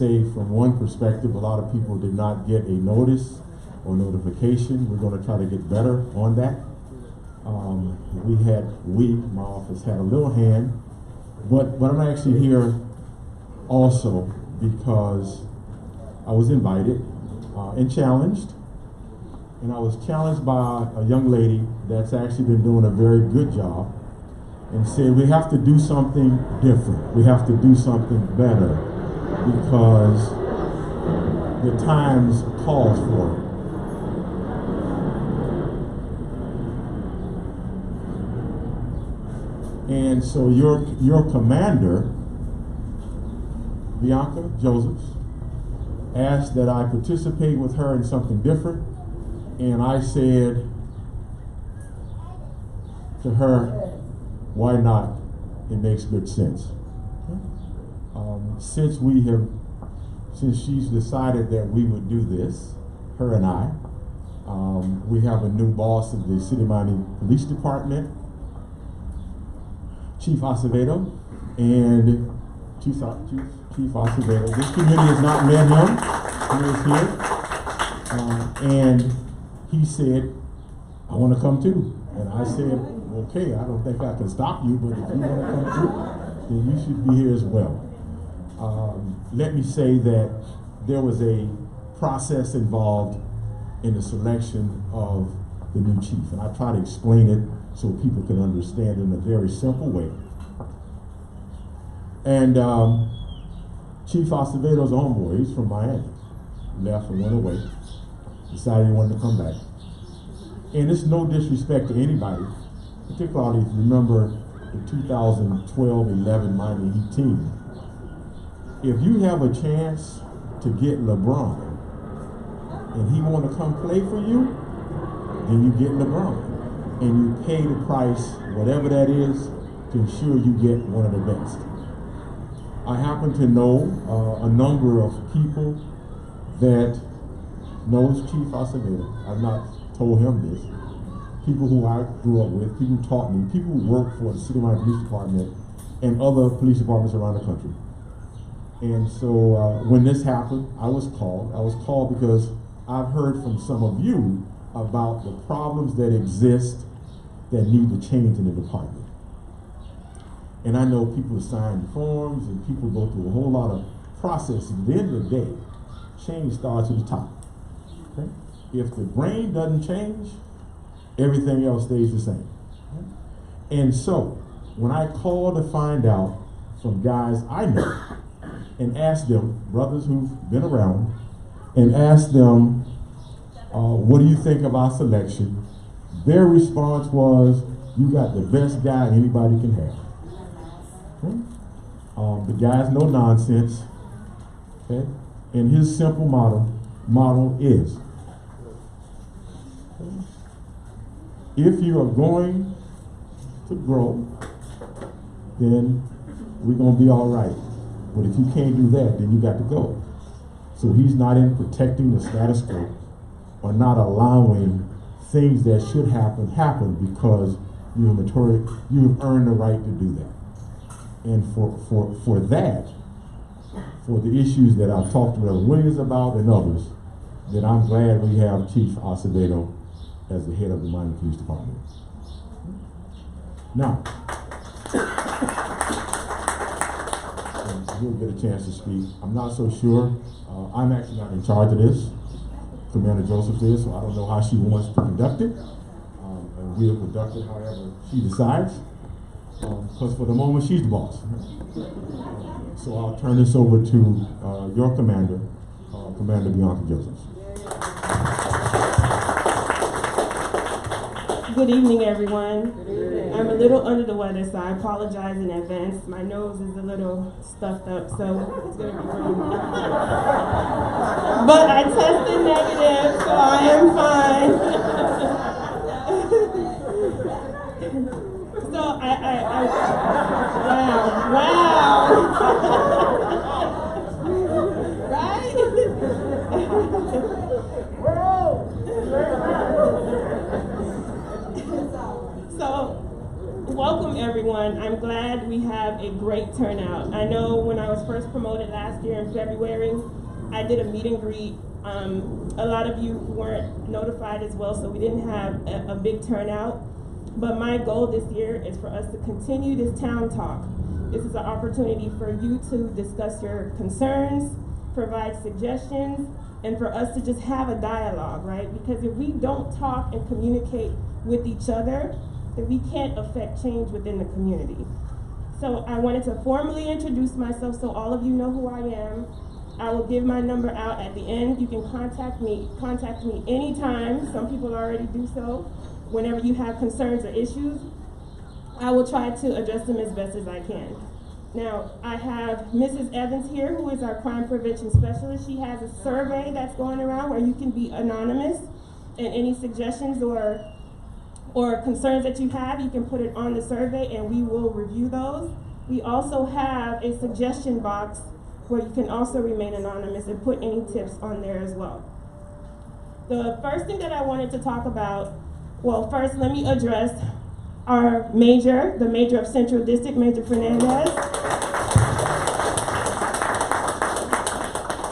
say from one perspective, a lot of people did not get a notice or notification. We're going to try to get better on that. My office had a little hand, but I'm actually here also because I was invited and challenged. And I was challenged by a young lady that's actually been doing a very good job and said we have to do something different. We have to do something better because the times calls for it. And so your commander, Bianca Josephs, asked that I participate with her in something different. And I said to her, why not? It makes good sense. Since she's decided that we would do this, her and I, we have a new boss of the City of Miami Police Department, Chief Acevedo, and Chief Acevedo. This committee has not met him. He is here. And he said, I want to come too. And I said, okay, I don't think I can stop you, but if you want to come too, then you should be here as well. Let me say that there was a process involved in the selection of the new chief. And I try to explain it so people can understand it in a very simple way. And Chief Acevedo's homeboy, he's from Miami, left and went away. Decided he wanted to come back. And it's no disrespect to anybody, particularly if you remember the 2012-11 Miami Heat team. If you have a chance to get LeBron and he want to come play for you, then you get LeBron. And you pay the price, whatever that is, to ensure you get one of the best. I happen to know a number of people that knows Chief Acevedo. I've not told him this. People who I grew up with, people who taught me, people who work for the City of Miami Police Department and other police departments around the country. And so when this happened, I was called. I was called because I've heard from some of you about the problems that exist that need to change in the department. And I know people sign forms and people go through a whole lot of processes. At the end of the day, change starts at the top. Okay? If the brain doesn't change, everything else stays the same. And so, when I call to find out from guys I know and ask them, brothers who've been around, and ask them, what do you think of our selection? Their response was, you got the best guy anybody can have. Okay? The guy's no nonsense. Okay? And his simple motto is, if you are going to grow, then we're going to be all right. But if you can't do that, then you got to go. So he's not in protecting the status quo or not allowing things that should happen because you have earned the right to do that. And for that, for the issues that I've talked to Reverend Williams about and others, then I'm glad we have Chief Acevedo as the head of the Miami Police Department. Now, you'll get a chance to speak. I'm not so sure. I'm actually not in charge of this. Commander Joseph is, so I don't know how she wants to conduct it. And we'll conduct it however she decides. Because for the moment, she's the boss. So I'll turn this over to your commander, Commander Bianca Josephs. Good evening, everyone. Good evening. I'm a little under the weather, so I apologize in advance. My nose is a little stuffed up, so it's going to be rude. But I tested negative, so I am fine. So wow. Right? So, welcome everyone. I'm glad we have a great turnout. I know when I was first promoted last year in in February. I did a meet and greet. A lot of you weren't notified as well, so we didn't have a big turnout. But my goal this year is for us to continue this town talk. This is an opportunity for you to discuss your concerns, provide suggestions, and for us to just have a dialogue, right? Because if we don't talk and communicate with each other, then we can't affect change within the community. So I wanted to formally introduce myself so all of you know who I am. I will give my number out at the end. You can contact me anytime. Some people already do so. Whenever you have concerns or issues, I will try to address them as best as I can. Now, I have Mrs. Evans here, who is our crime prevention specialist. She has a survey that's going around where you can be anonymous, and any suggestions or concerns that you have, you can put it on the survey and we will review those. We also have a suggestion box where you can also remain anonymous and put any tips on there as well. The first thing that I wanted to talk about, well, first let me address our mayor, the mayor of Central District, Major Fernandez.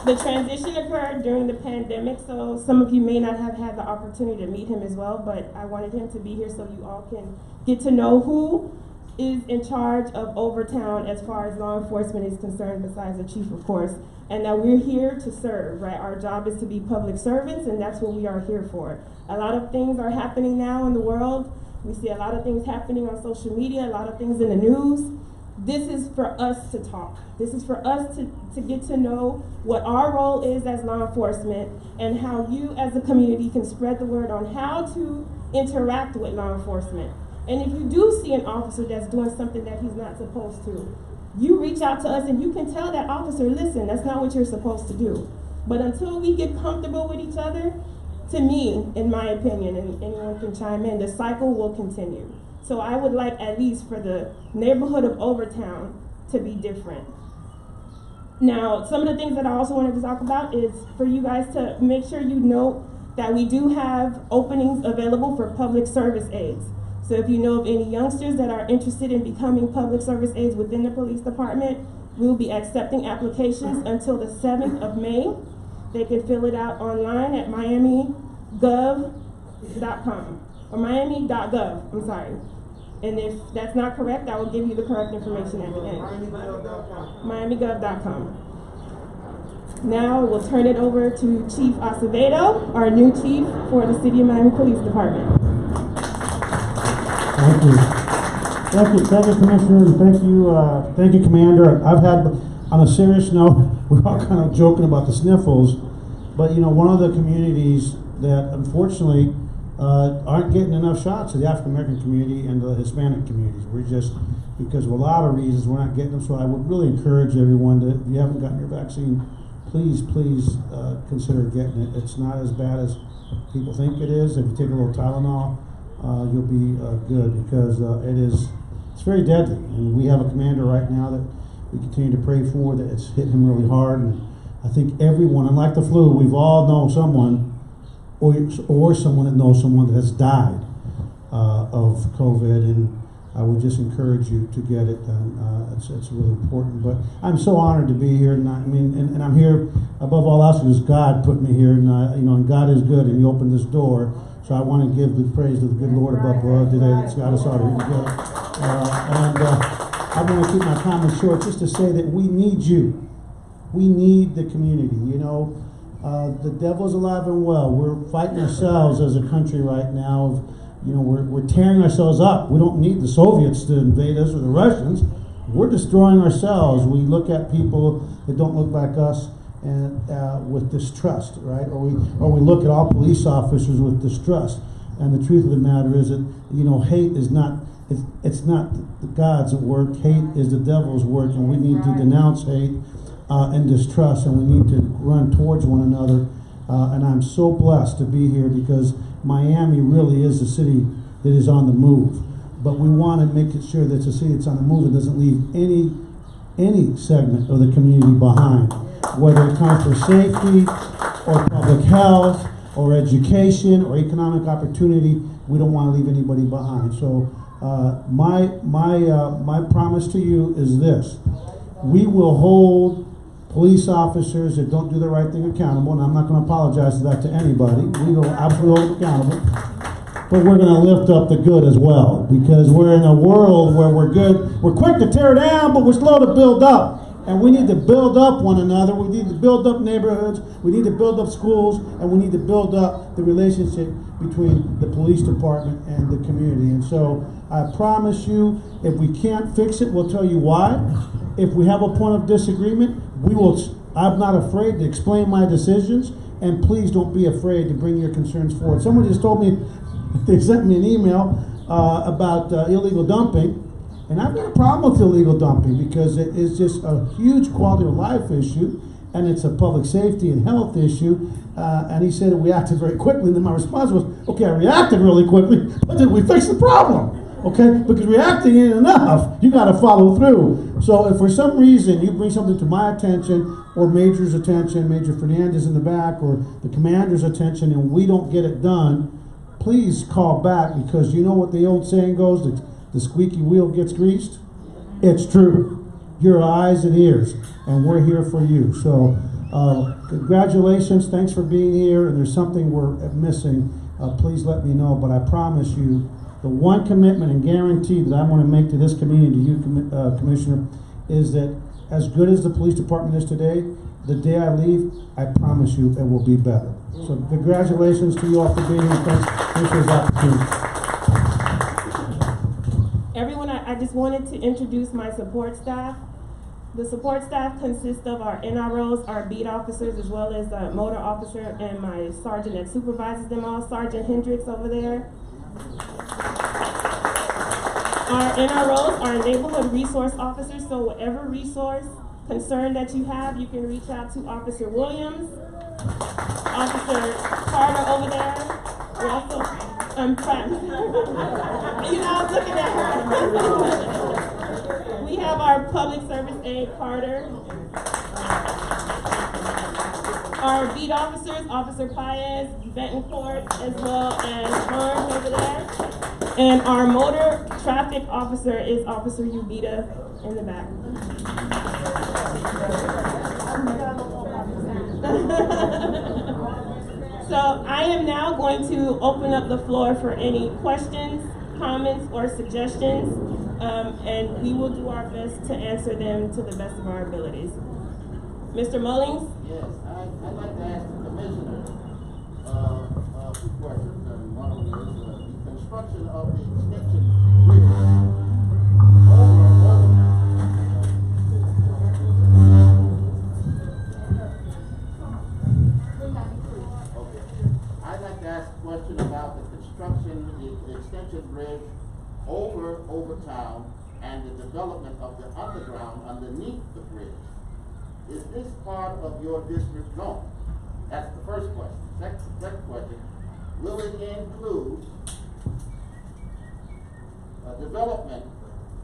The transition occurred during the pandemic, so some of you may not have had the opportunity to meet him as well, but I wanted him to be here so you all can get to know who is in charge of Overtown as far as law enforcement is concerned, besides the chief, of course, and that we're here to serve, right? Our job is to be public servants, and that's what we are here for. A lot of things are happening now in the world. We see a lot of things happening on social media, a lot of things in the news. This is for us to talk. This is for us to get to know what our role is as law enforcement and how you as a community can spread the word on how to interact with law enforcement. And if you do see an officer that's doing something that he's not supposed to, you reach out to us and you can tell that officer, listen, that's not what you're supposed to do. But until we get comfortable with each other, to me, in my opinion, and anyone can chime in, the cycle will continue. So I would like, at least for the neighborhood of Overtown, to be different. Now, some of the things that I also wanted to talk about is for you guys to make sure you know that we do have openings available for public service aides. So if you know of any youngsters that are interested in becoming public service aides within the police department, we'll be accepting applications until the 7th of May. They can fill it out online at miamigov.com, or miami.gov, I'm sorry. And if that's not correct, I will give you the correct information at the end. miamigov.com. Now we'll turn it over to Chief Acevedo, our new chief for the City of Miami Police Department. Thank you. Thank you, Commissioner, and thank you, Commander. I've had, on a serious note, we're all kind of joking about the sniffles, but you know, one of the communities that unfortunately aren't getting enough shots are the African American community and the Hispanic communities. We're just, because of a lot of reasons, we're not getting them. So I would really encourage everyone to, if you haven't gotten your vaccine, please consider getting it. It's not as bad as people think it is. If you take a little Tylenol, you'll be good, because it's very deadly. And we have a commander right now that we continue to pray for, that it's hit him really hard. And I think everyone, unlike the flu, we've all known someone or someone that knows someone that has died of COVID, and I would just encourage you to get it. It's really important. But I'm so honored to be here, and and I'm here above all else because God put me here, and and God is good, and He opened this door. So I want to give the praise to the good Lord above all today that's got us all here together. I'm going to keep my comments short, just to say that we need you. We need the community. The devil's alive and well. We're fighting ourselves as a country right now. We're tearing ourselves up. We don't need the Soviets to invade us or the Russians. We're destroying ourselves. We look at people that don't look like us and with distrust, right? Or we look at all police officers with distrust. And the truth of the matter is that hate is not. It's not God's work. Hate is the devil's work, and we need to denounce hate and distrust, and we need to run towards one another. And I'm so blessed to be here, because Miami really is a city that is on the move. But we want to make sure that it's a city that's on the move and doesn't leave any segment of the community behind, whether it comes for safety or public health or education or economic opportunity. We don't want to leave anybody behind. So my promise to you is this: we will hold police officers that don't do the right thing accountable, and I'm not gonna apologize for that to anybody. We go absolutely hold them accountable. But we're gonna lift up the good as well, because we're in a world where we're good. We're quick to tear down, but we're slow to build up. And we need to build up one another. We need to build up neighborhoods. We need to build up schools, and we need to build up the relationship between the police department and the community. And so I promise you, if we can't fix it, we'll tell you why. If we have a point of disagreement, we will. I'm not afraid to explain my decisions, and please don't be afraid to bring your concerns forward. Someone just told me, they sent me an email about illegal dumping. And I've got a problem with illegal dumping because it is just a huge quality of life issue, and it's a public safety and health issue. And he said that we acted very quickly. And then my response was, okay, I reacted really quickly, but did we fix the problem? Okay, because reacting ain't enough. You got to follow through. So if for some reason you bring something to my attention, or Major's attention, Major Fernandez in the back, or the commander's attention, and we don't get it done, please call back, because you know what the old saying goes, that the squeaky wheel gets greased. It's true. Your eyes and ears, and we're here for you. So congratulations, thanks for being here, and there's something we're missing, please let me know. But I promise you, the one commitment and guarantee that I want to make to this community, to you, Commissioner, is that as good as the police department is today, the day I leave, I promise you it will be better. So congratulations to you all for being here. Thanks for this opportunity. Everyone, I just wanted to introduce my support staff. The support staff consists of our NROs, our beat officers, as well as a motor officer and my sergeant that supervises them all, Sergeant Hendricks over there. Our NROs are neighborhood resource officers, so whatever resource concern that you have, you can reach out to Officer Williams, Officer Carter over there. We also, I'm trying. You know, I was looking at her. We have our public service aide, Carter. Our beat officers, Officer Paez, Betancourt, as well as Burns over there. And our motor traffic officer is Officer Ubita in the back. So I am now going to open up the floor for any questions, comments, or suggestions, and we will do our best to answer them to the best of our abilities. Mr. Mullings? Yes, I'd like to ask the Commissioner a few questions, and one of them is the construction of the extension bridge I'd like to ask a question about the construction, the extension bridge over Overtown and the development of the underground underneath the bridge. Is this part of your district zone? That's the first question. Second question, will it include a development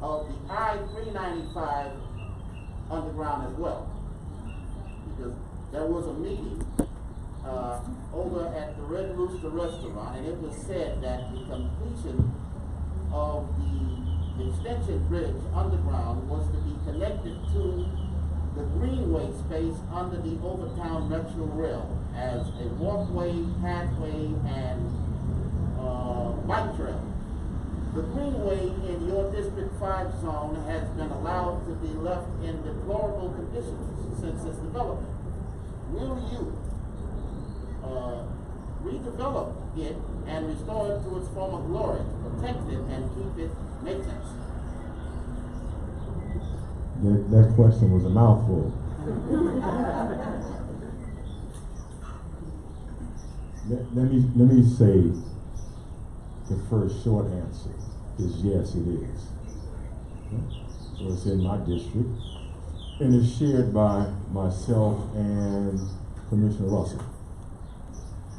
of the I-395 underground as well? Because there was a meeting over at the Red Rooster restaurant, and it was said that the completion of the extension bridge underground was to be connected to the greenway space under the Overtown Metro Rail as a walkway, pathway, and bike trail. The greenway in your District 5 zone has been allowed to be left in deplorable conditions since its development. Will you redevelop it and restore it to its former glory, protect it and keep it maintenance? That question was a mouthful. let me say the first short answer is yes, it is. So it's in my district, and it's shared by myself and Commissioner Russell.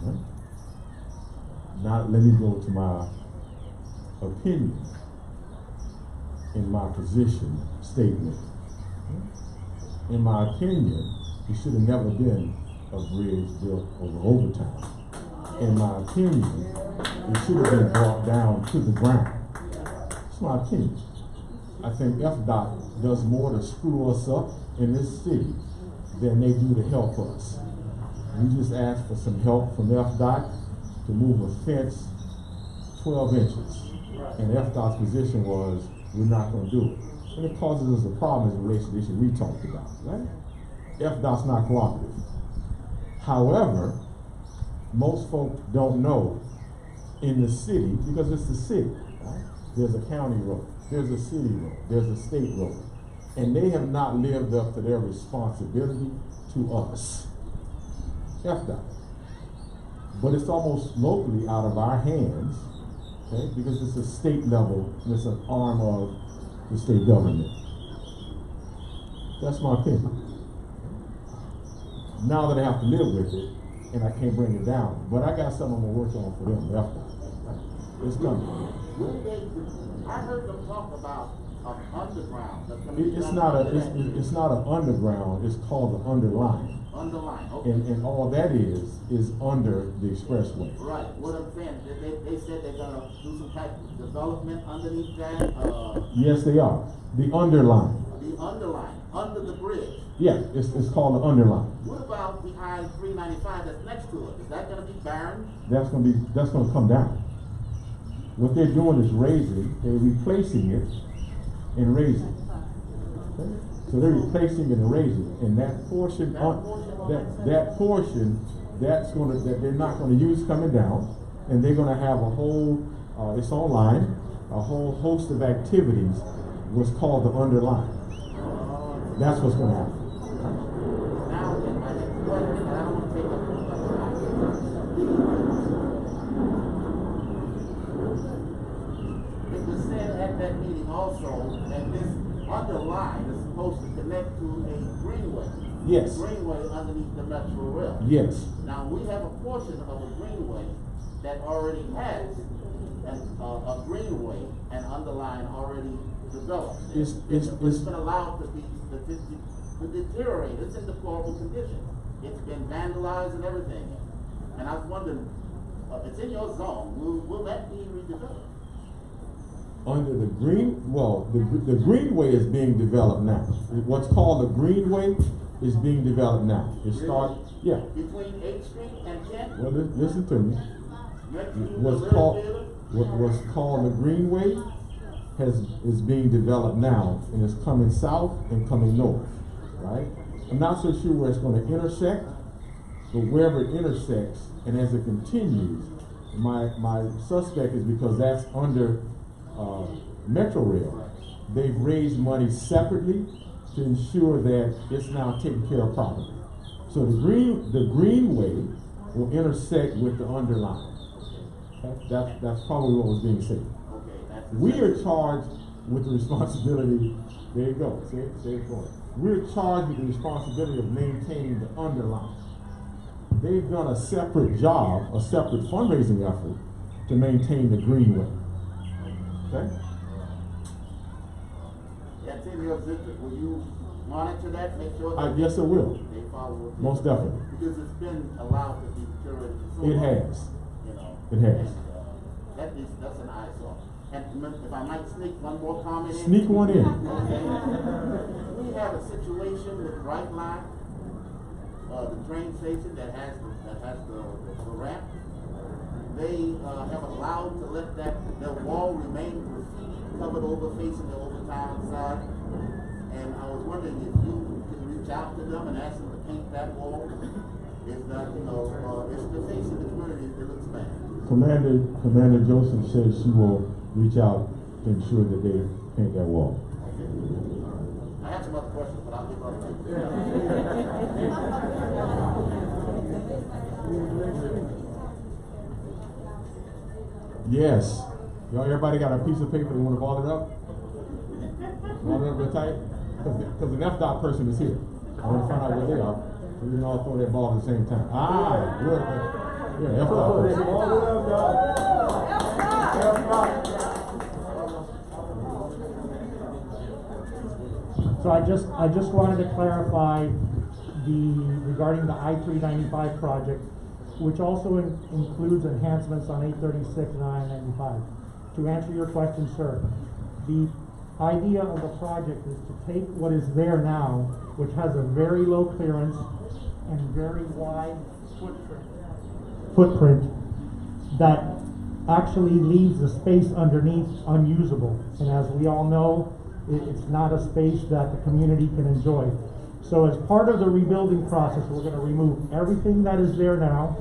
Right? Now let me go to my opinion in my position statement. In my opinion, it should have never been a bridge built over Overtown. In my opinion, it should have been brought down to the ground. That's my opinion. I think FDOT does more to screw us up in this city than they do to help us. We just asked for some help from FDOT to move a fence 12 inches. And FDOT's position was, we're not gonna do it. And it causes us a problem in relation to the issue we talked about, right? FDOT's not cooperative. However, most folk don't know in the city, because it's the city, right? There's a county road, there's a city road, there's a state road. And they have not lived up to their responsibility to us. FDOT. But it's almost locally out of our hands, okay? Because it's a state level, and it's an arm of the state government. That's my opinion. Now that I have to live with it, and I can't bring it down, but I got something I'm gonna work on for them, FDOT. It's coming. I heard them talk about underground. It's not an underground, it's called the underline. Underline, okay. And all that is under the expressway. Right, what I'm saying, they said they're gonna do some type of development underneath that, Yes, they are. The underline. the underline, under the bridge. Yeah, it's called the underline. What about behind 395 that's next to it? Is that gonna be barren? That's gonna come down. What they're doing is they're replacing it and raising. Okay? So they're replacing it and raising it. And that portion, that they're not gonna use coming down, and they're gonna have a whole, it's online, a whole host of activities, what's called the underline. That's what's gonna happen. Now, then, my next question, and I don't wanna take up too much time. It was said at that meeting also that this underline is supposed to connect to a greenway. Yes. Greenway underneath the Metro Rail. Yes. Now, we have a portion of a greenway that already has a greenway and underline already developed. It's been allowed to deteriorate. It's in deplorable condition. It's been vandalized and everything. And I was wondering, it's in your zone. Will that be redeveloped? Under the the greenway is being developed now. What's called the greenway is being developed now. It starts, yeah. Between 8th Street and 10th? Well, listen to me. Next to the What's Little called Theater? what's called the greenway is being developed now, and it's coming south and coming north. Right? I'm not so sure where it's going to intersect, but wherever it intersects, and as it continues, my suspect is because that's under Metro Rail. They've raised money separately to ensure that it's now taken care of properly. So the greenway will intersect with the underline. That's probably what was being said. Okay, We are charged with the responsibility. There you go. Say it for it. We're charged with the responsibility of maintaining the underline. They've done a separate job, a separate fundraising effort to maintain the greenway. Okay? That's in your district. Will you monitor that, make sure that Yes, I will. they follow what Most definitely. Because it's been allowed to be deteriorated for so It long. has. You know. It has. And, that's an eyesore. And if I might sneak one more comment in. Sneak one in. Okay. We have a situation with Brightline, the train station that has the ramp. They have allowed to let their wall remain graffiti covered over facing the overtown side. And I was wondering if you can reach out to them and ask them to paint that wall. If not, it's the face of the community that looks bad. Commander Joseph says she will reach out to ensure that they paint that wall. Okay. I have some other questions, but I'll give up to you. Yes. Everybody got a piece of paper they want to ball it up? Ball it up real tight? Because an FDOT person is here. I want to find out where they are. So we can all throw that ball at the same time. Ah, good. Yeah, FDOT person. So I just wanted to clarify regarding the I-395 project, which also includes enhancements on 836 and I-95. To answer your question, sir, the idea of the project is to take what is there now, which has a very low clearance and very wide footprint that actually leaves the space underneath unusable. And as we all know, it's not a space that the community can enjoy. So as part of the rebuilding process, we're gonna remove everything that is there now.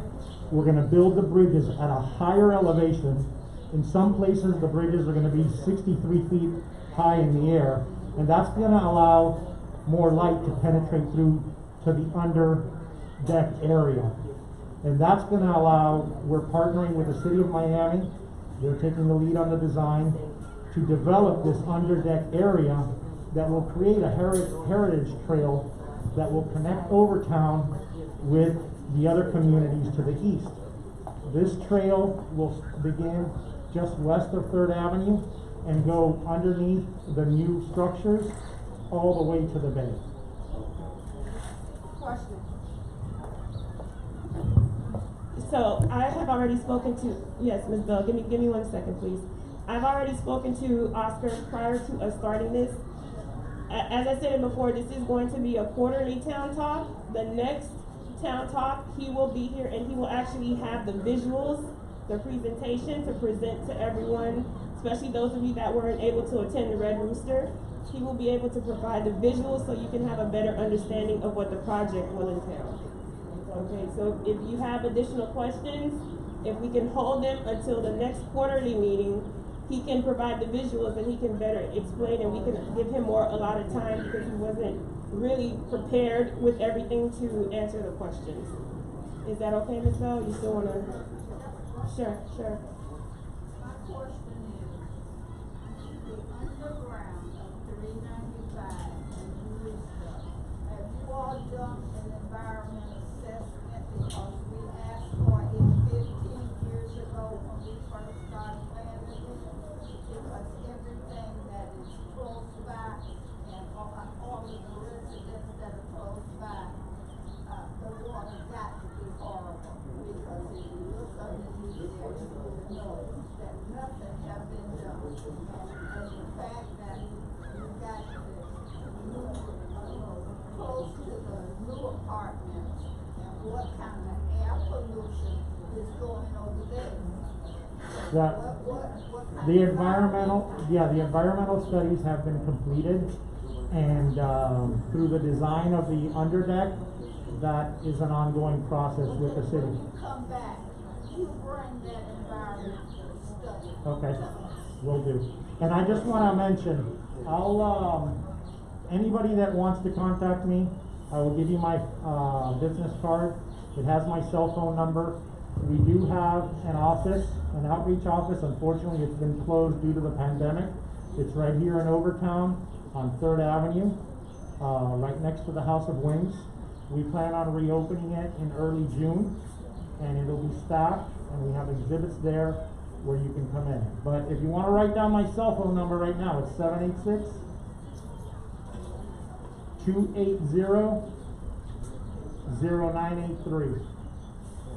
We're gonna build the bridges at a higher elevation. In some places, the bridges are gonna be 63 feet high in the air, and that's gonna allow more light to penetrate through to the under deck area. And that's gonna allow, we're partnering with the city of Miami, they're taking the lead on the design, to develop this under deck area that will create a heritage trail that will connect Overtown with the other communities to the east. This trail will begin just west of 3rd Avenue and go underneath the new structures all the way to the bay. Question. So I have already spoken to, yes, Ms. Bell, give me 1 second, please. I've already spoken to Oscar prior to us starting this. As I said before, this is going to be a quarterly town talk. The next town talk, he will be here and he will actually have the visuals, the presentation to present to everyone, especially those of you that weren't able to attend the Red Rooster. He will be able to provide the visuals so you can have a better understanding of what the project will entail. Okay, so if you have additional questions, if we can hold them until the next quarterly meeting, he can provide the visuals and he can better explain, and we can give him a lot of time because he wasn't really prepared with everything to answer the questions. Is that okay, Ms. Bell? You still wanna? Sure. My question is, the underground of 395 and Eureka, have you all done an environmental assessment? Because we asked for it 15 years ago when we first started planning it. Because everything that is close by and all of the residents that are close by, the water got to be horrible. Because if you look underneath there, you will know that nothing has been done. And the fact that you got this new, close to the new apartments, and what kind of air pollution is going over there. The environmental studies have been completed, and through the design of the underdeck, that is an ongoing process with the city. When you come back, you bring that environmental study. Okay, will do. And I just want to mention, I'll anybody that wants to contact me, I will give you my business card. It has my cell phone number. We do have an office, an outreach office. Unfortunately, it's been closed due to the pandemic. It's right here in Overtown on 3rd Avenue, right next to the House of Wings. We plan on reopening it in early June, and it'll be staffed, and we have exhibits there where you can come in. But if you want to write down my cell phone number right now, it's 786-280-0983.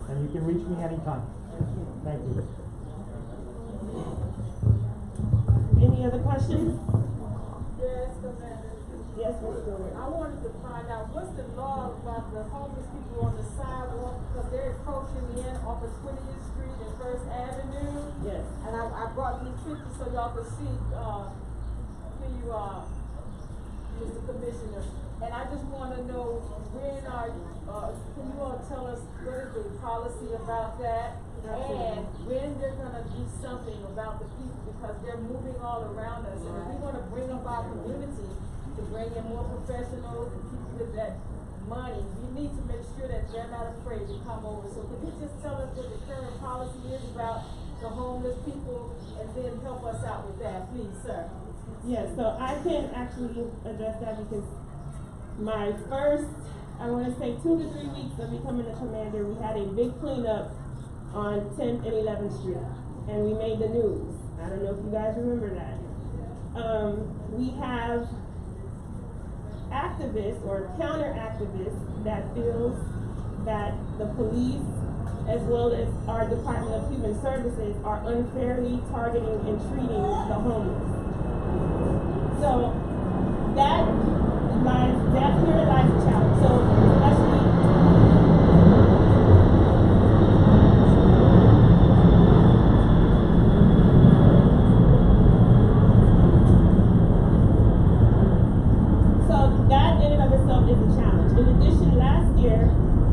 And you can reach me anytime. Thank you. Any other questions? Yes, Commander. Yes, Ms. Stewart. I wanted to find out what's the law about the homeless people on the sidewalk, because they're approaching in off of 20th Street and 1st Avenue. Yes. And I brought these pictures so y'all could see, Mr. Commissioner. And I just want to know, when are, can you all tell us what is the policy about that? And when they're gonna do something about the people, because they're moving all around us. And if we wanna bring up our community to bring in more professionals and people with that money, we need to make sure that they're not afraid to come over. So can you just tell us what the current policy is about the homeless people, and then help us out with that, please, sir? Yes, so I can actually address that because my first, I want to say 2 to 3 weeks of becoming a commander, we had a big cleanup on 10th and 11th Street, and we made the news. I don't know if you guys remember that. We have activists or counter activists that feels that the police, as well as our Department of Human Services, are unfairly targeting and treating the homeless. So that here lies a challenge. So especially that in and of itself is a challenge. In addition, last year,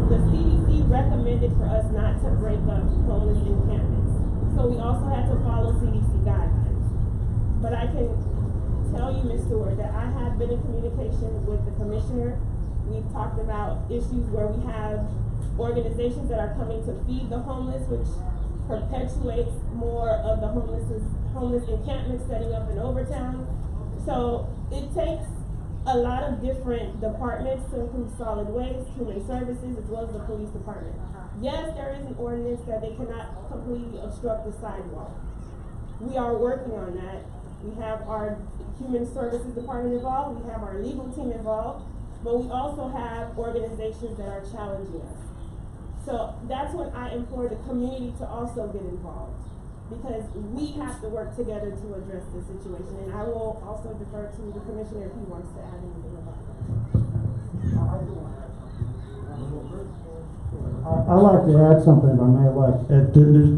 the CDC recommended for us not to break up homeless encampments. So we also had to follow CDC guidelines. But I can tell you, Ms. Stewart, that I have been in communication with the commissioner. We've talked about issues where we have organizations that are coming to feed the homeless, which perpetuates more of the homeless encampments setting up in Overtown. So it takes a lot of different departments to include solid waste, human services, as well as the police department. Yes, there is an ordinance that they cannot completely obstruct the sidewalk. We are working on that. We have our human services department involved, we have our legal team involved, but we also have organizations that are challenging us. So that's when I implore the community to also get involved, because we have to work together to address this situation. And I will also defer to the commissioner if he wants to add anything about that. I'd like to add something, if I may.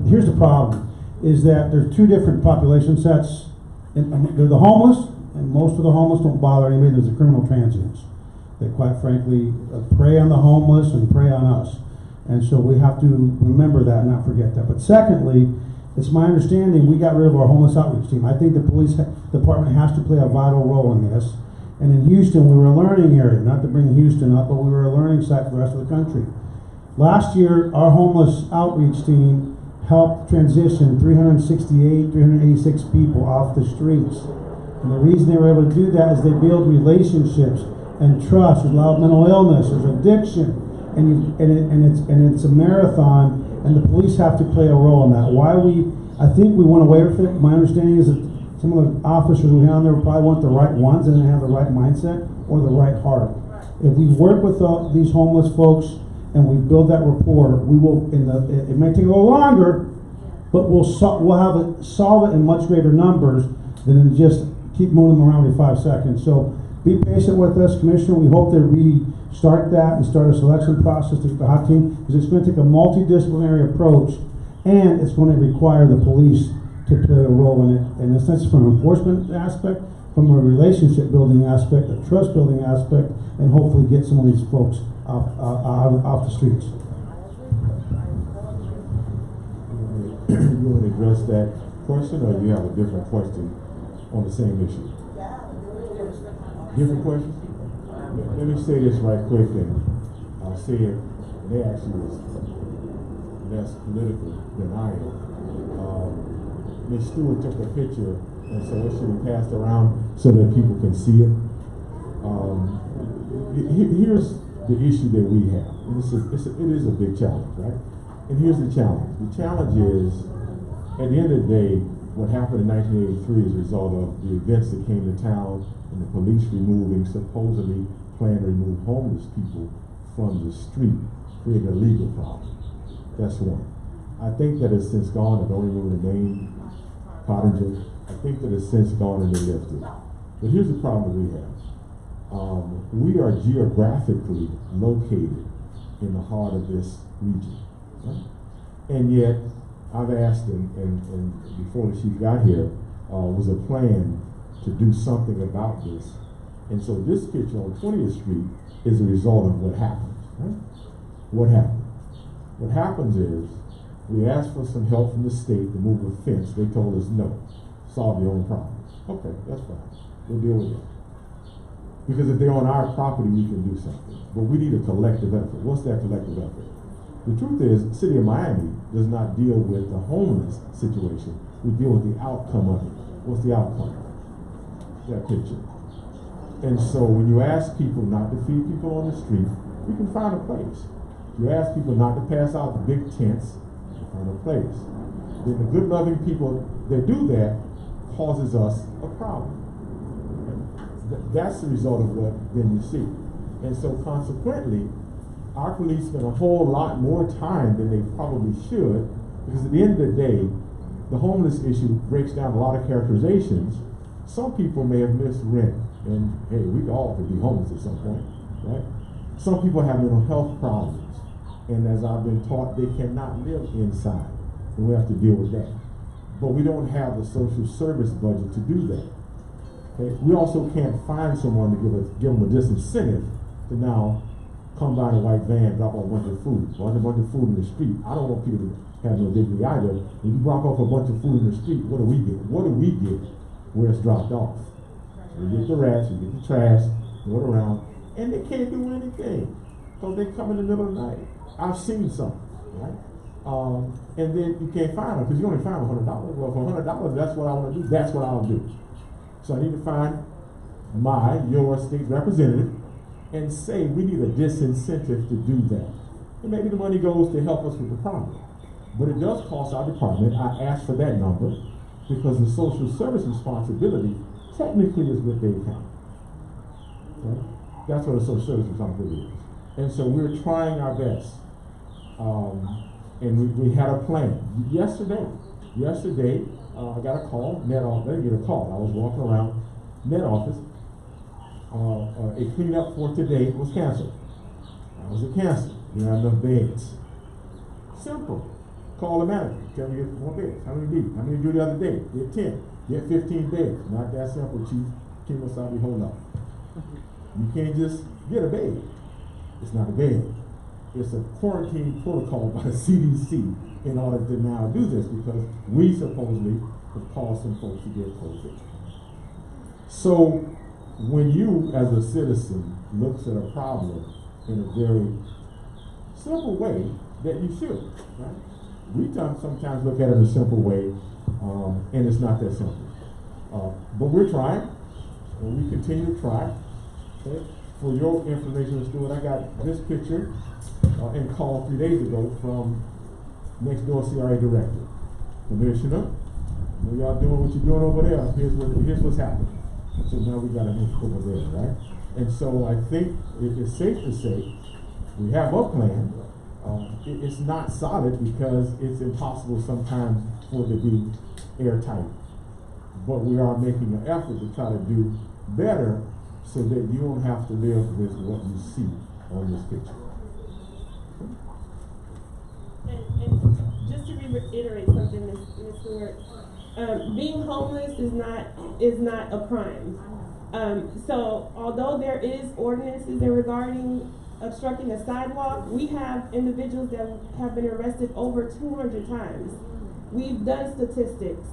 Here's the problem, is that there's two different population sets. And they're the homeless, and most of the homeless don't bother anybody. There's the criminal transients that, quite frankly, prey on the homeless and prey on us. And so we have to remember that and not forget that. But secondly, it's my understanding we got rid of our homeless outreach team. I think the police department has to play a vital role in this. And in Houston, we were a learning area, not to bring Houston up, but we were a learning site for the rest of the country. Last year, our homeless outreach team helped transition 386 people off the streets. And the reason they were able to do that is they build relationships and trust. There's a lot of mental illness, there's addiction, and it's a marathon. And the police have to play a role in that. I think we went away with it. My understanding is that some of the officers we had on there probably weren't the right ones and didn't have the right mindset or the right heart. If we work with these homeless folks and we build that rapport, we will. It may take a little longer, but we'll solve it in much greater numbers than in just keep moving them around every 5 seconds. So be patient with us, Commissioner. We hope to restart that and start a selection process to get the hot team, because it's going to take a multidisciplinary approach, and it's going to require the police to play a role in it, in a sense, from an enforcement aspect, from a relationship building aspect, a trust building aspect, and hopefully get some of these folks off the streets. You want to address that question, or you have a different question on the same issue? Different question? Let me say this right quick, and I'll say it. They actually was less political than I am. Ms. Stewart took a picture, and so it should be passed around so that people can see it. Here's the issue that we have. It is a big challenge, right? And here's the challenge. The challenge is, at the end of the day, what happened in 1983 is a result of the events that came to town and the police supposedly plan to remove homeless people from the street, creating a legal problem. That's one. I think that it's since gone. I don't remember the name, Pottinger. I think that it's since gone and been lifted. But here's the problem that we have. We are geographically located in the heart of this region. Right? And yet, I've asked, and before the chief got here, was a plan to do something about this. And so this picture on 20th Street is a result of what happened. Right? What happened? What happens is, we asked for some help from the state to move a fence. They told us no. Solve your own problems. Okay, that's fine. We'll deal with that. Because if they're on our property, we can do something. But we need a collective effort. What's that collective effort? The truth is, the city of Miami does not deal with the homeless situation. We deal with the outcome of it. What's the outcome? That picture. And so when you ask people not to feed people on the street, we can find a place. You ask people not to pass out the big tents, we find a place. Then the good loving people that do that causes us a problem. That's the result of what then you see. And so consequently, our police spend a whole lot more time than they probably should, because at the end of the day, the homeless issue breaks down a lot of characterizations, Some people may have missed rent, and hey, we all could be homeless at some point, right? Some people have mental health problems, and as I've been taught, they cannot live inside, and we have to deal with that. But we don't have the social service budget to do that. Okay? We also can't find someone to give them a disincentive to now come by in a white van, drop off a bunch of food, or a bunch of food in the street. I don't want people to have no dignity either. When you drop off a bunch of food in the street, what do we get? What do we get where it's dropped off? We get the rats, we get the trash, go around, and they can't do anything because they come in the middle of the night. I've seen some, right? And then you can't find them because you only find $100. Well, for $100, that's what I want to do. That's what I'll do. So I need to find your state representative and say we need a disincentive to do that. And maybe the money goes to help us with the problem. But it does cost our department. I asked for that number because the social service responsibility technically is with Dade County. Okay? That's what the social service responsibility is. And so we're trying our best. And we had a plan. Yesterday, I got a call, Met Office, I didn't get a call. I was walking around Met Office. A cleanup for today was canceled. I was canceled. You don't have enough beds. Simple. Call the manager. Tell me get more beds. How many need? How many do the other day? Get 10. Get 15 beds. Not that simple, Chief. King Wasabi, hold up. You can't just get a bed. It's not a bed. It's a quarantine protocol by the CDC in order to now do this because we supposedly have caused some folks to get COVID. So when you, as a citizen, looks at a problem in a very simple way that you should, right? We sometimes look at it in a simple way, and it's not that simple. But we're trying, and we continue to try. Okay? For your information, Stuart, I got this picture and call 3 days ago from next door CRA director. Commissioner, when y'all doing what you're doing over there, here's what's happening. So now we got to move over there, right? And so I think it's safe to say we have a plan. It's not solid because it's impossible sometimes for it to be airtight. But we are making an effort to try to do better so that you don't have to live with what you see on this picture. And just to reiterate something, Ms. Stewart, being homeless is not a crime. So although there is ordinances regarding obstructing a sidewalk, we have individuals that have been arrested over 200 times. We've done statistics.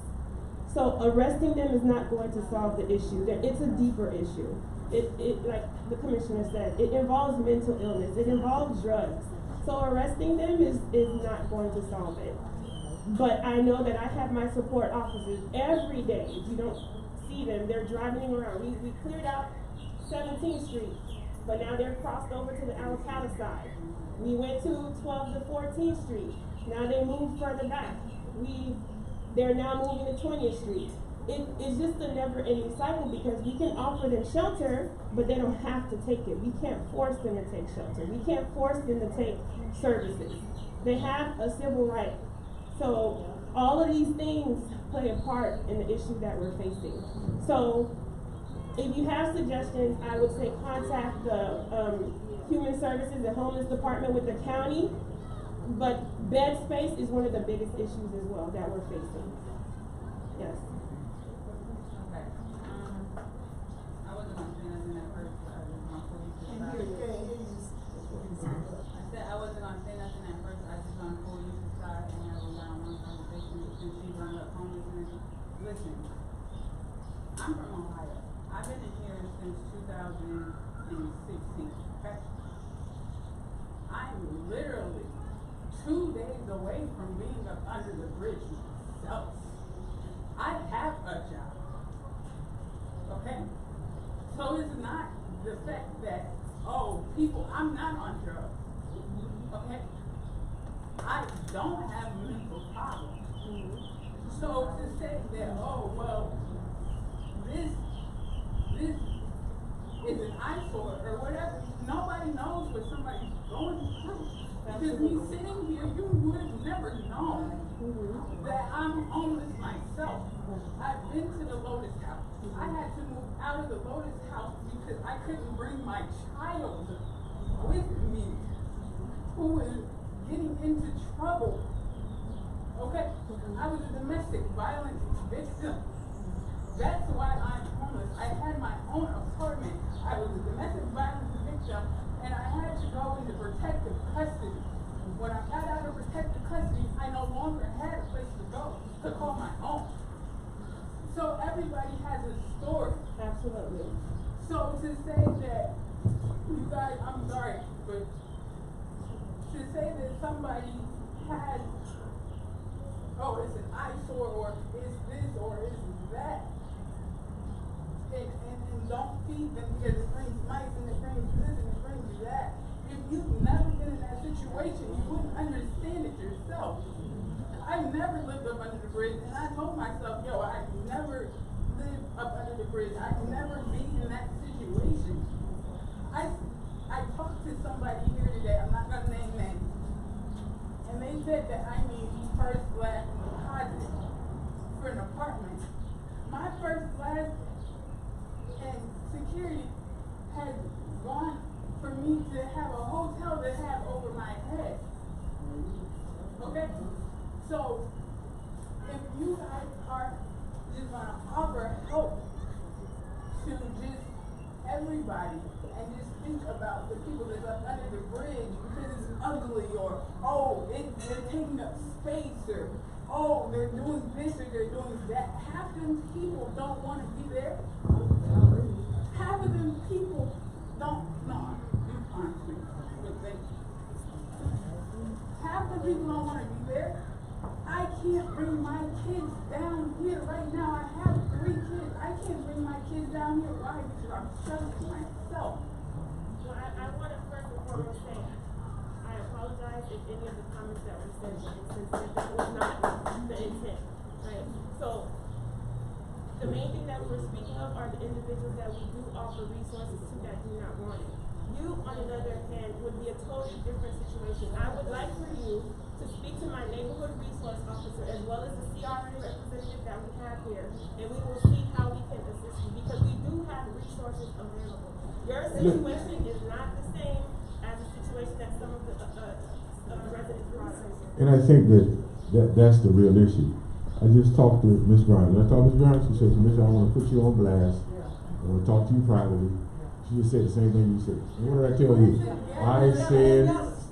So arresting them is not going to solve the issue. It's a deeper issue. It like the commissioner said, it involves mental illness. It involves drugs. So arresting them is not going to solve it. But I know that I have my support officers every day. If you don't see them, they're driving around. We cleared out 17th Street, but now they're crossed over to the Alcala side. We went to 12th to 14th Street. Now they moved further back. They're now moving to 20th Street. It's just a never-ending cycle because we can offer them shelter, but they don't have to take it. We can't force them to take shelter. We can't force them to take services. They have a civil right. So all of these things play a part in the issue that we're facing. So if you have suggestions, I would say contact the Human Services and Homeless Department with the county. But bed space is one of the biggest issues as well that we're facing. Yes. Okay. I wasn't on saying nothing at first, but I just want to I said I wasn't on saying nothing at first. I just want to pull you aside and have a one-on-one conversation since she brought up homelessness. Listen, I'm from Ohio. I've been in here since 2016. Okay? I'm literally 2 days away from being up under the bridge myself. I have a job. Okay? So it's not the fact that, oh, I'm not on drugs. Okay? I don't have mental problems. So to say that, oh, well, this is an eyesore or whatever, nobody knows what somebody's going through. Because me sitting here, you would have never known that I'm homeless myself. I've been to the Lotus House. I had to move out of the Lotus House because I couldn't bring my child with me who was getting into trouble. Okay? I was a domestic violence victim. That's why I'm homeless. I had my own apartment. I was a domestic violence victim, and I had to go into protective custody. When I got out of protective custody, I no longer had a place to go to call my own. So everybody has a story. Absolutely. So to say that you guys, I'm sorry, but to say that somebody has, oh, it's an eyesore, or it's this, or it's that, and don't feed them because it brings mice and it brings this and it brings that. If you've never been in that situation, you wouldn't understand it yourself. I never lived up under the bridge, and I told myself, yo, I never live up under the bridge. I'd never be in that situation. I talked to somebody here today, I'm not gonna name names, and they said that I need first class deposit for an apartment. My first class and security has gone for me to have a hotel to have over my head. Okay? So, if you guys are just gonna offer help to just everybody and just think about the people that's up under the bridge because it's ugly, or oh, they're taking up space, or oh, they're doing this or they're doing that. Half of them people don't want to be there. Half of them people don't, no, honestly, but thank you. Half the people don't want to be there. I can't bring my kids down here right now. I have 3 kids. I can't bring my kids down here. Why? Because I'm struggling myself. Well, I want to first and foremost say, I apologize if any of the comments that were said were insensitive. That was not the intent, right? So, the main thing that we were speaking of are the individuals that we do offer resources to that do not want it. You, on the other hand, would be a totally different situation. I would like for you to speak to my neighborhood resource officer as well as the CRN representative that we have here, and we will see how we can assist you, because we do have resources available. Your situation is not the same as the situation that some of the residents are facing. And I think that's the real issue. I just talked to Ms. Grimes. I talked to Ms. Grimes. She said, Commissioner, I want to put you on blast. I want to talk to you privately. She just said the same thing you said. And what did I tell you?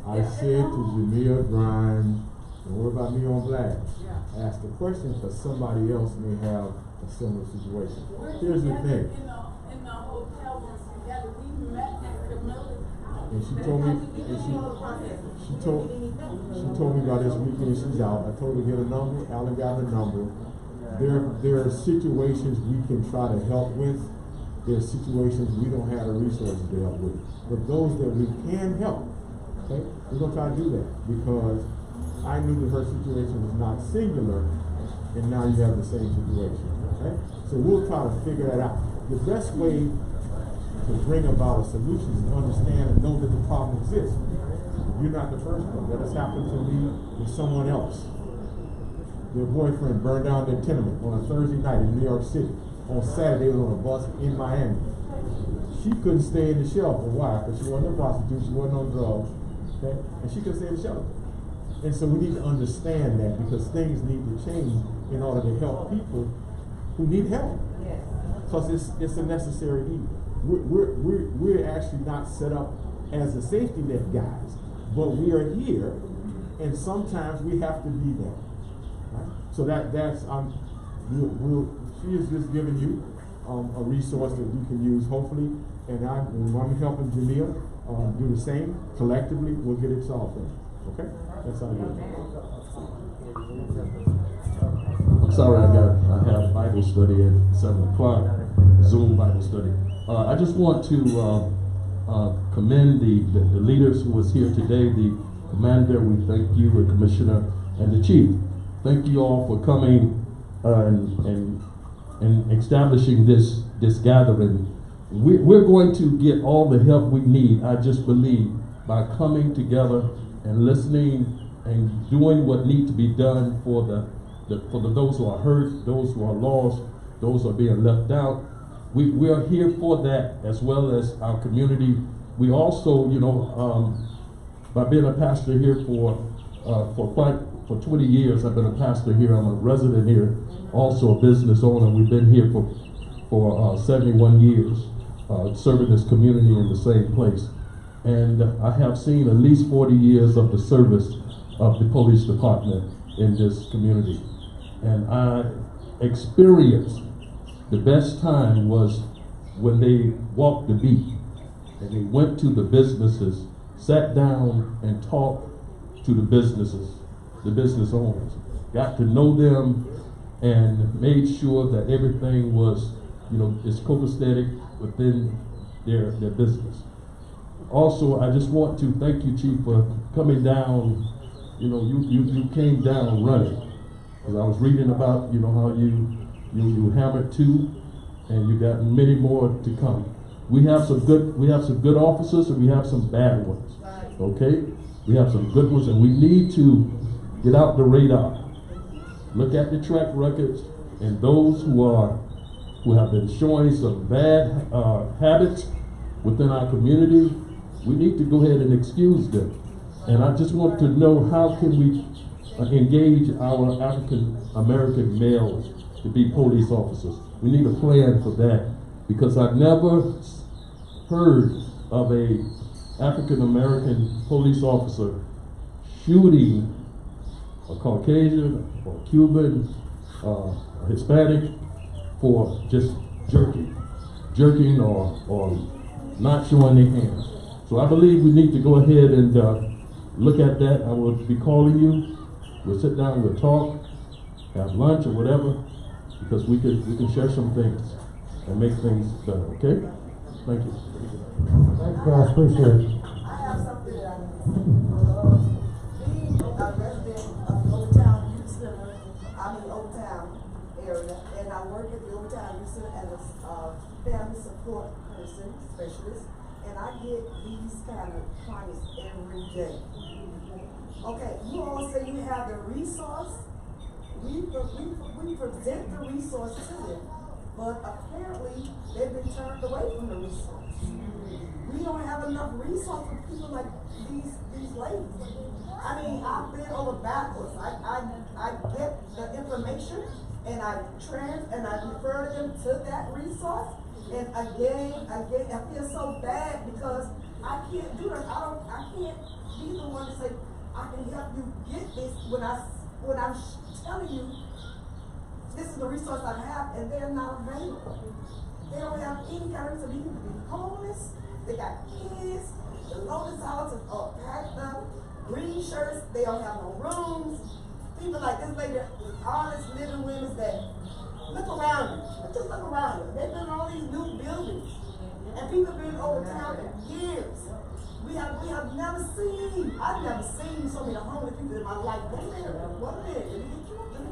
I said to Jamia Grimes, don't worry about me on blast. Ask the question because somebody else may have a similar situation. Here's the thing. In the hotel room together, we met at Camilla's house. And she told me, she told me about this weekend. She's out. I told her to get a number. Alan got her number. There are situations we can try to help with. There are situations we don't have the resources to help with. But those that we can help, okay, we're gonna try to do that because I knew that her situation was not singular, and now you have the same situation. Okay, so we'll try to figure that out. The best way to bring about a solution is to understand and know that the problem exists. You're not the first one. That has happened to me with someone else. Their boyfriend burned down their tenement on a Thursday night in New York City. On Saturday, they was on a bus in Miami. She couldn't stay in the shelter. Why? Because she wasn't a prostitute, she wasn't on drugs, okay? And she couldn't stay in the shelter. And so we need to understand that because things need to change in order to help people who need help. Because it's a necessary evil. We're actually not set up as a safety net guys, but we are here, and sometimes we have to be there. Right? So that's she is just giving you a resource that you can use, hopefully, and I'm helping Jamia do the same. Collectively, we'll get it solved. Okay? That's how I do it. I'm sorry, I have Bible study at 7 o'clock, Zoom Bible study. I just want to commend the leaders who was here today, the commander, we thank you, the commissioner, and the chief. Thank you all for coming and establishing this gathering. We're going to get all the help we need, I just believe, by coming together and listening and doing what needs to be done for those who are hurt, those who are lost, those who are being left out. We are here for that, as well as our community. We also, by being a pastor here for 20 years, I've been a pastor here. I'm a resident here, also a business owner. We've been here for 71 years, serving this community in the same place. And I have seen at least 40 years of the service of the police department in this community. And I experienced the best time was when they walked the beat and they went to the businesses, sat down and talked to the businesses, the business owners, got to know them and made sure that everything was, is copacetic within their business. Also, I just want to thank you, Chief, for coming down. You came down running. Because I was reading about, how you hammered 2, and you got many more to come. We have some good officers, and we have some bad ones. Okay? We have some good ones, and we need to get out the radar. Look at the track records, and those who have been showing some bad habits within our community, we need to go ahead and excuse them. And I just want to know, how can we engage our African American males to be police officers? We need a plan for that, because I've never heard of a African American police officer shooting a Caucasian or Cuban, Hispanic for just jerking or not showing their hands. So I believe we need to go ahead and look at that. I will be calling you. We'll sit down, we'll talk, have lunch or whatever, because we can share some things and make things better, okay? Thank you. Thanks, guys, appreciate it. I have something that I need. Being a resident of the Old Town Youth Center, I'm in the Old Town area, and I work at the Old Town Youth Center as a family support person, specialist, and I get these kind of clients every day. Okay, you all say you have the resource. We present the resource to them, but apparently they've been turned away from the resource. We don't have enough resource for people like these ladies. I mean, I've been over backwards. I get the information and I refer them to that resource. And again, I feel so bad because I can't do that. I can't be the one to say, I can help you get this when I'm telling you this is the resource I have, and they're not available. They don't have any kind of reason. They can be homeless. They got kids. The lowest houses are packed up. Green shirts. They don't have no rooms. People like this lady, honest living women that look around you. Just look around you. They've been in all these new buildings, and people been over town for years. I've never seen so many homeless people in my life. Wait a minute, let me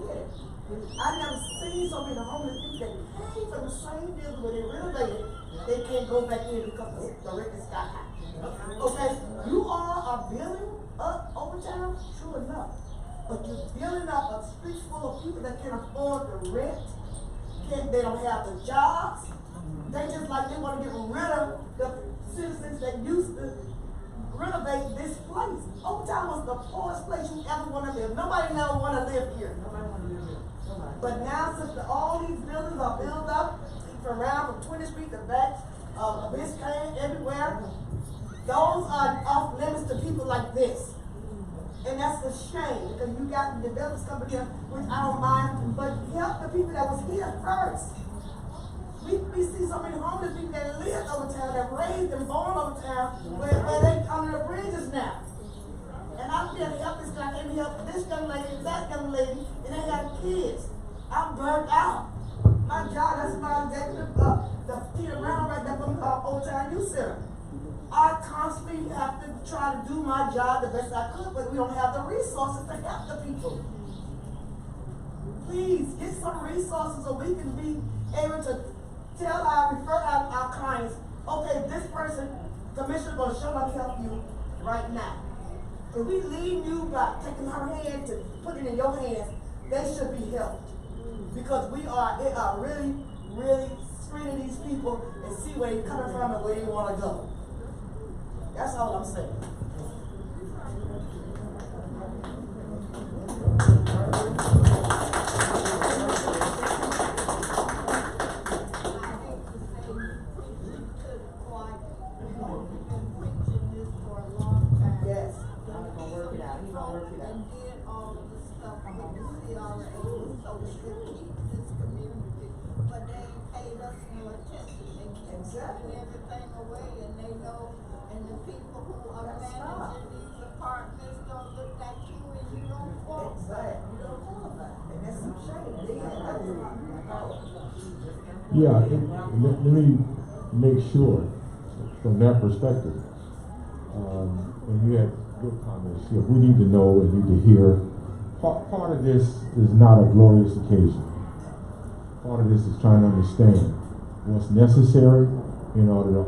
get it. I've never seen so many homeless people that came from the same building where they renovated. They can't go back in because the rent is sky high. Okay, you all are building up Overtown, true enough. But you're building up a street full of people that can't afford the rent. They don't have the jobs. They just like they want to get rid of the citizens that used to renovate this place. Overtown was the poorest place you ever want to live. Nobody never want to live here. But now, since all these buildings are built up from 20th Street to back of Biscayne, everywhere, those are off limits to people like this. And that's a shame, because you got the developers coming here, which I don't mind, but help the people that was here first. We see so many homeless people that live over town, that raised and born over town, where they under the bridges now. And I'm here to help this guy, and help this young lady, that young lady, and they have kids. I'm burnt out. My job, that's my executive, the Peter Brown right there from Old Town Youth Center. I constantly have to try to do my job the best I could, but we don't have the resources to help the people. Please get some resources so we can be able to refer our clients, okay, this person, commissioner, going to show up to help you right now. If we leave you by taking our hand to put it in your hands, they should be helped. Because we are really, really screening these people and see where they're coming from and where they want to go. That's all I'm saying. Yes. I'm gonna work it out. He's gonna work it out. And did all of the stuff with the CRA, so we could keep this community, but they ain't paid us no attention. They keep Exactly. taking everything away, and they know, and the people who are managing these apartments don't look like you, and you don't qualify. Exactly. You don't qualify. And that's some shame. Yeah, let me make sure from that perspective. And you had good comments here. We need to know and need to hear. Part of this is not a glorious occasion. Part of this is trying to understand what's necessary in order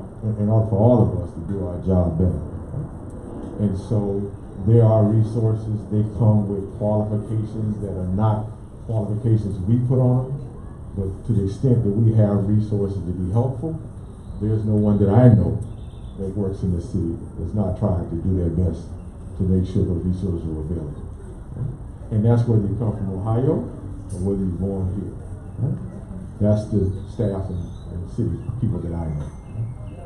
for all of us to do our job better. And so there are resources. They come with qualifications that are not qualifications we put on them. But to the extent that we have resources to be helpful, there's no one that I know that works in the city that's not trying to do their best to make sure those resources are available. And that's whether you come from Ohio or whether you're born here. That's the staff and city people that I know.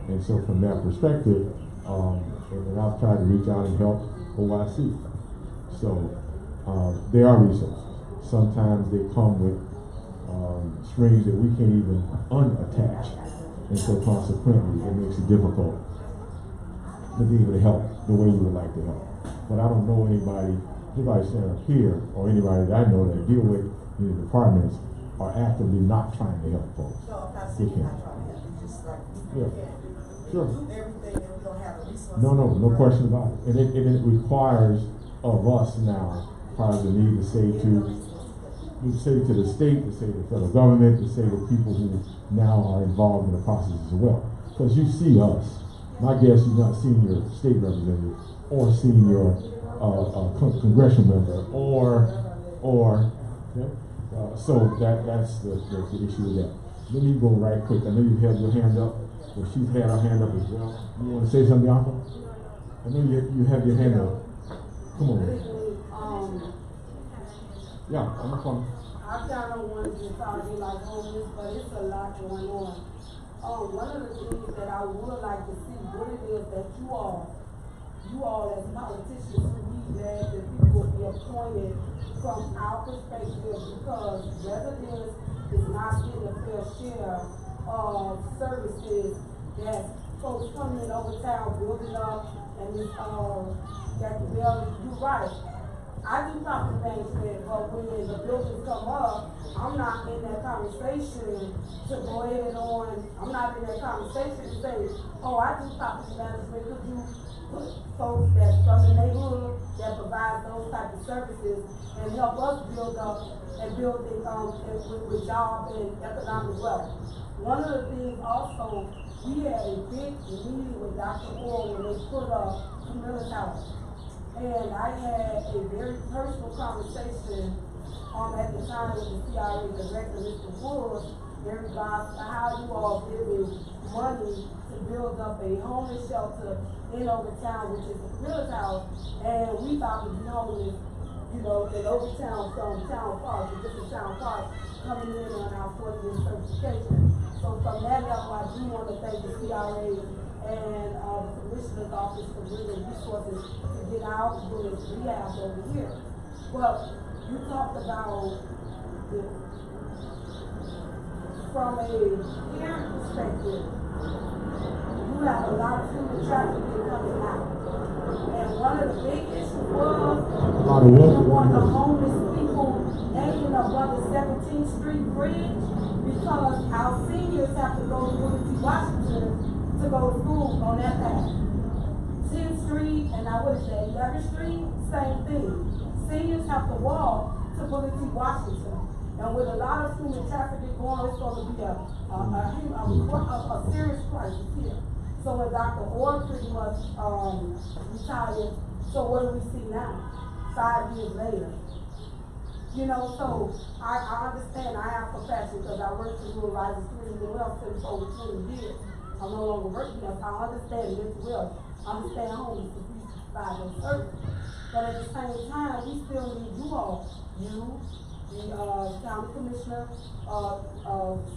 And so from that perspective, and I've tried to reach out and help OIC. So there are resources. Sometimes they come with strings that we can't even unattach. And so consequently, it makes it difficult to be able to help the way you would like to help. But I don't know anybody standing up here or anybody that I know that deal with these departments are actively not trying to help folks. No, I'm not saying you're not trying to help. It's just like, Yeah. Sure. do everything and we don't have the resources. No question about it. And it requires of us now, part of the need to say to the state, to say to the federal government, to say to people who now are involved in the process as well. Because you see us. My guess you've not seen your state representative or seen your congressional member so that's the issue with that. Let me go right quick. I know you had your hand up. Well, she's had her hand up as well. You want to say something, Bianca? I know you have your hand up. Come on. Yeah, I'm the phone. I kind of wanted to target like homeless, but it's a lot going on. One of the things that I would like to see, what it is that you all as politicians who need that people be appointed from our perspective, because residents is not getting a fair share of services that folks coming over town building up, and you're right. I do property management, but when the buildings come up, I'm not in that conversation to go ahead on, I'm not in that conversation to say, oh, I do property management, could you put folks that's from the neighborhood that provide those type of services and help us build up and build it with job and economic wealth. One of the things also, we had a big meeting with Dr. Orr when they put up Camillus House. And I had a very personal conversation at the time with the CRA director, Mr. Woods, in regards to how you all giving money to build up a homeless shelter in Overtown, which is the Camillus House. And we thought it was homeless, in Overtown from Town Park, the different Town Park coming in on our 40-year certification. So from that level, I do want to thank the CRA and the Commissioner's Office for bringing resources to get out doing rehab over here. But you talked about from a parent perspective, you have a lot of human trafficking coming out. And one of the big issues was we didn't want the homeless people hanging above the 17th Street Bridge because our seniors have to go to Booker T. Washington to go to school on that path. 10th Street and 11th Street, same thing. Seniors have to walk to Booker T. Washington. And with a lot of human trafficking going, it's going to be a serious crisis here. So when Dr. Orr pretty much retired, So what do we see now, 5 years later? You know, so I understand, I have compassion because I worked for New Horizons Community Wealth Center for over 20 years. I'm no longer working there, so I understand mental wealth. I understand homeless if we provide those services. But at the same time, we still need you all, you, the county commissioner,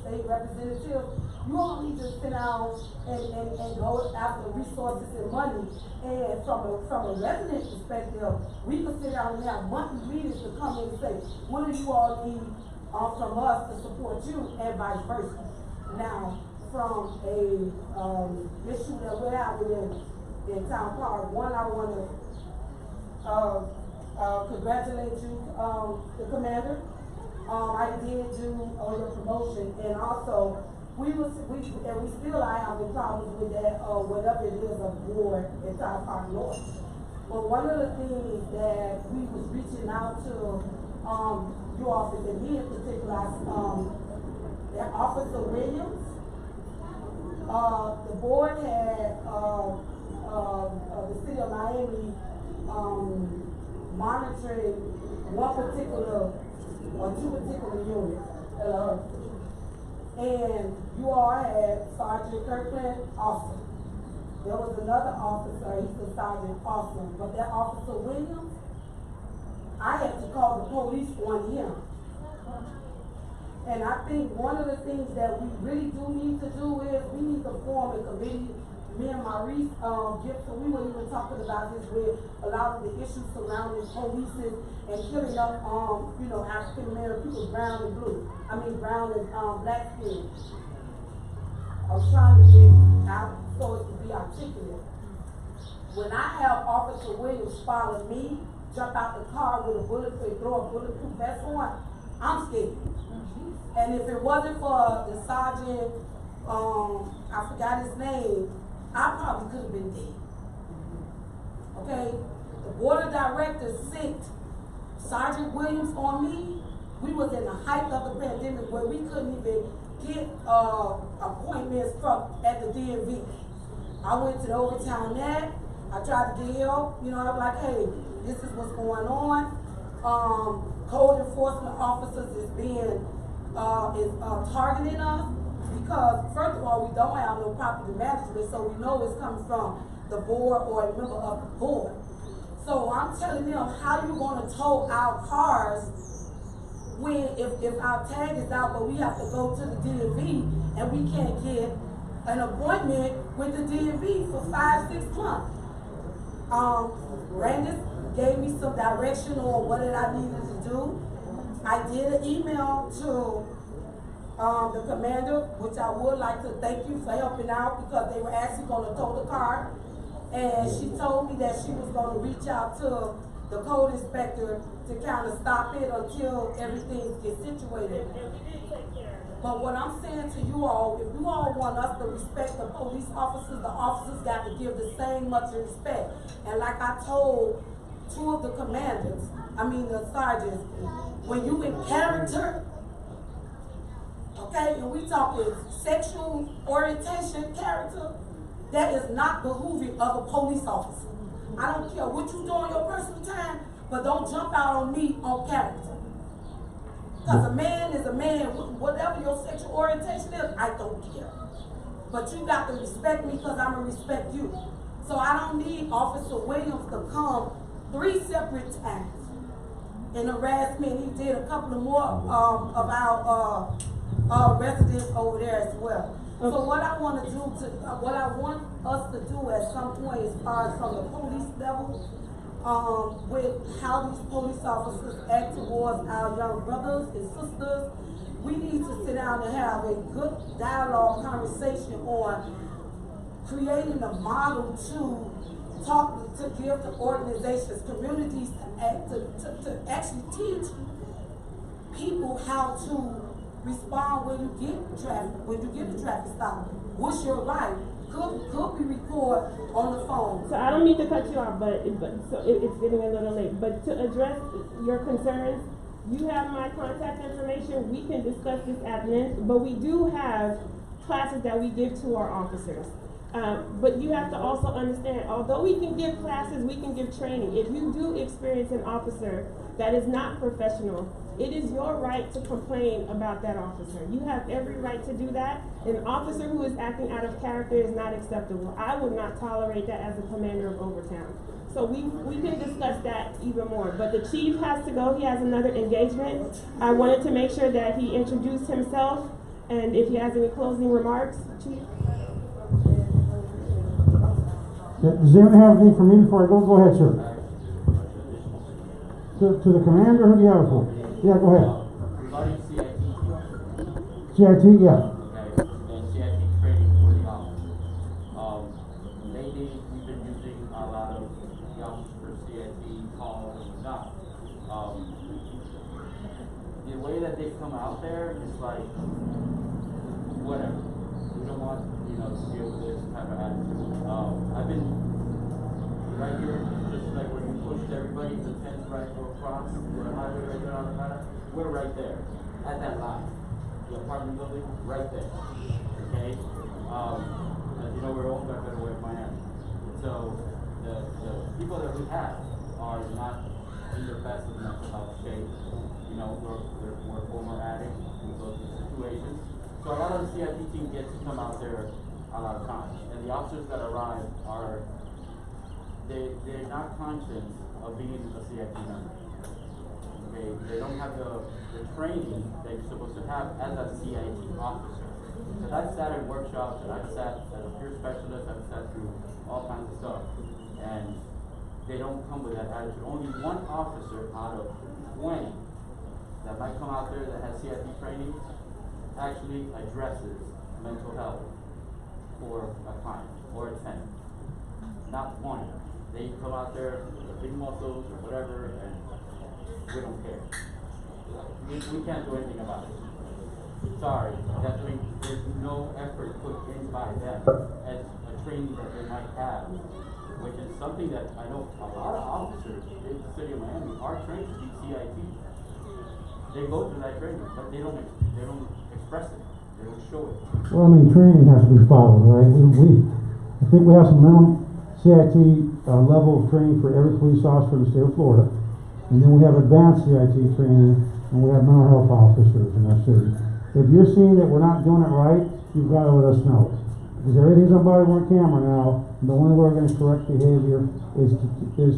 state representative. You all need to sit down and go after resources and money. And from a resident perspective, we can sit down and have monthly meetings to come in and say, what do you all need from us to support you, and vice versa. Now, from a issue that we're having in Town Park, one, I want to congratulate you, the commander. I did do your promotion, and also we still are having problems with that, whatever it is, a board in Town Park North. But one of the things that we was reaching out to your office, and me in particular, that Officer Williams, the board had the city of Miami monitoring one particular or two particular units. And you all had Sergeant Kirkland Austin. There was another officer, he's a Sergeant Austin, but that Officer Williams, I had to call the police on him. And I think one of the things that we really do need to do is we need to form a committee. Me and Maurice Gibson, we were even talking about this with a lot of the issues surrounding police and killing up, African American people, brown and black skin. I was trying to get out so it could be articulate. When I have Officer Williams follow me, jump out the car with a bulletproof, throw a bulletproof vest on, I'm scared. And if it wasn't for the sergeant, I forgot his name, I probably could have been dead. Okay? The board of directors sent Sergeant Williams on me. We was in the height of the pandemic where we couldn't even get appointments at the DMV. I went to the Overtown Net. I tried to get help. I was like, hey, this is what's going on. Code enforcement officers is being targeting us. Because, first of all, we don't have no property management, so we know it's coming from the board or a member of the board. So I'm telling them, how you going to tow our cars when if our tag is out, but we have to go to the DMV and we can't get an appointment with the DMV for 5-6 months? Brandon gave me some direction on what I needed to do. I did an email to the commander, which I would like to thank you for helping out, because they were actually going to tow the car. And she told me that she was going to reach out to the code inspector to kind of stop it until everything gets situated. But what I'm saying to you all, if you all want us to respect the police officers, the officers got to give the same much respect. And like I told two of the commanders, the sergeants, when you in character, okay, and we talking sexual orientation, character, that is not behooving of a police officer. I don't care what you do on your personal time, but don't jump out on me on character. Because a man is a man, whatever your sexual orientation is, I don't care. But you got to respect me because I'm going to respect you. So I don't need Officer Williams to come 3 separate times and harass me. And he did a couple of more of our residents over there as well. So what I want to do, what I want us to do at some point, as far as from the police level, with how these police officers act towards our young brothers and sisters, we need to sit down and have a good dialogue, conversation on creating a model to give to organizations, communities, to actually teach people how to respond when you get the traffic stop. What's your right? Could we record on the phone? So I don't mean to cut you off, but it's getting a little late. But to address your concerns, you have my contact information. We can discuss this at length, but we do have classes that we give to our officers. But you have to also understand, although we can give classes, we can give training. If you do experience an officer that is not professional, it is your right to complain about that officer. You have every right to do that. An officer who is acting out of character is not acceptable. I would not tolerate that as a commander of Overtown. So we can discuss that even more. But the chief has to go. He has another engagement. I wanted to make sure that he introduced himself, and if he has any closing remarks, Chief. Does anyone have anything for me before I go? Go ahead, sir. To the commander, who do you have it for? Yeah, go ahead. Regarding CIT. CIT, yeah. Okay, and CIT training for the officers. Lately, we've been using a lot of the officers for CIT calls and whatnot. The way that they come out there is like, whatever. We don't want, to deal with this type of attitude. I've been right here, just like where you pushed everybody, the fence right across the highway right there on the corner. We're right there, at that line. The apartment building, right there. Okay? As you know, we're owned by Better Way of Miami. So, the people that we have are not in their best mental health shape. We're former addicts, we go through situations. So a lot of the CIT team gets to come out there a lot of times. And the officers that arrive they're not conscious of being a CIT member. Okay, they don't have the training that you're supposed to have as a CIT officer. Because I've sat in workshops, and I've sat as a peer specialist, I've sat through all kinds of stuff, and they don't come with that attitude. Only one officer out of 20 that might come out there that has CIT training actually addresses mental health for a client or a tenant. Not one. They come out there with their big muscles or whatever, and we don't care. We can't do anything about it. Sorry, there's no effort put in by them as a training that they might have, which is something that I know a lot of officers in the city of Miami are trained to be CIT. They go through that training, but they don't express it. They don't show it. Well, training has to be followed, right? I think we have some minimum CIT level of training for every police officer in the state of Florida. And then we have advanced CIT training, and we have mental health officers in our city. If you're seeing that we're not doing it right, you've got to let us know. Because everything's on body worn camera now, and the only way we're going to correct behavior is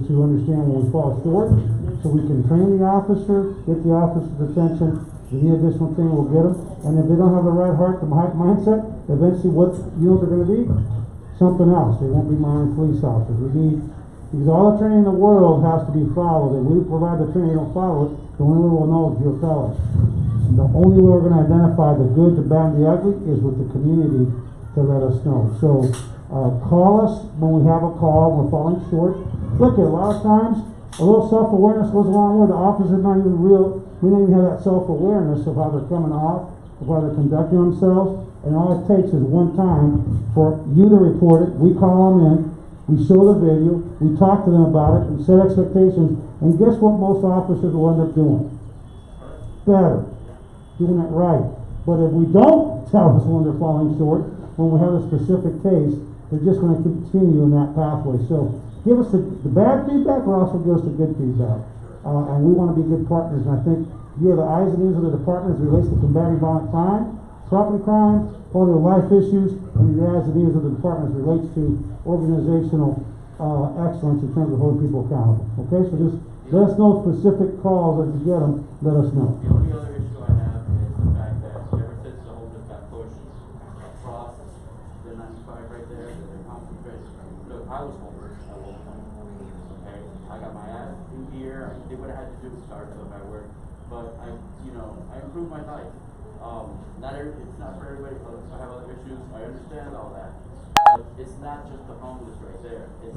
to understand when we fall short, so we can train the officer, get the officer's attention. If they need additional training, we'll get them. And if they don't have the right heart, the right mindset, eventually what they're going to be? Something else. They won't be Miami police officers. Because all the training in the world has to be followed. If we provide the training, they don't follow it, the only way we'll know is you're fellas. And the only way we're going to identify the good, the bad, and the ugly is with the community to let us know. So call us when we have a call, we're falling short. Look, a lot of times, a little self-awareness goes along with it. The officers not even real, we don't even have that self-awareness of how they're coming off, of how they're conducting themselves. And all it takes is one time for you to report it, we call them in, we show the video, we talk to them about it, we set expectations, and guess what most officers will end up doing? Better. Doing it right. But if we don't tell us when they're falling short, when we have a specific case, they're just going to continue in that pathway. So give us the bad feedback, or also give us the good feedback. And we want to be good partners. And I think you're the eyes and ears of the department as it relates to combating violent crime, property crime, quality of life issues, and the eyes and ears of the department as it relates to organizational excellence in terms of holding people accountable. Okay, so just let us know specific calls as you get them. Let us know. The only other issue I have is the fact that ever since the homeless got pushed across the 95 right there, the concentrated. Look, I was homeless at one point. Okay, I got my ass in here. I did what I had to do to start up at work, but I improved my life. It's not for everybody. I have other issues. I understand all that, but it's not just the homeless right there. It's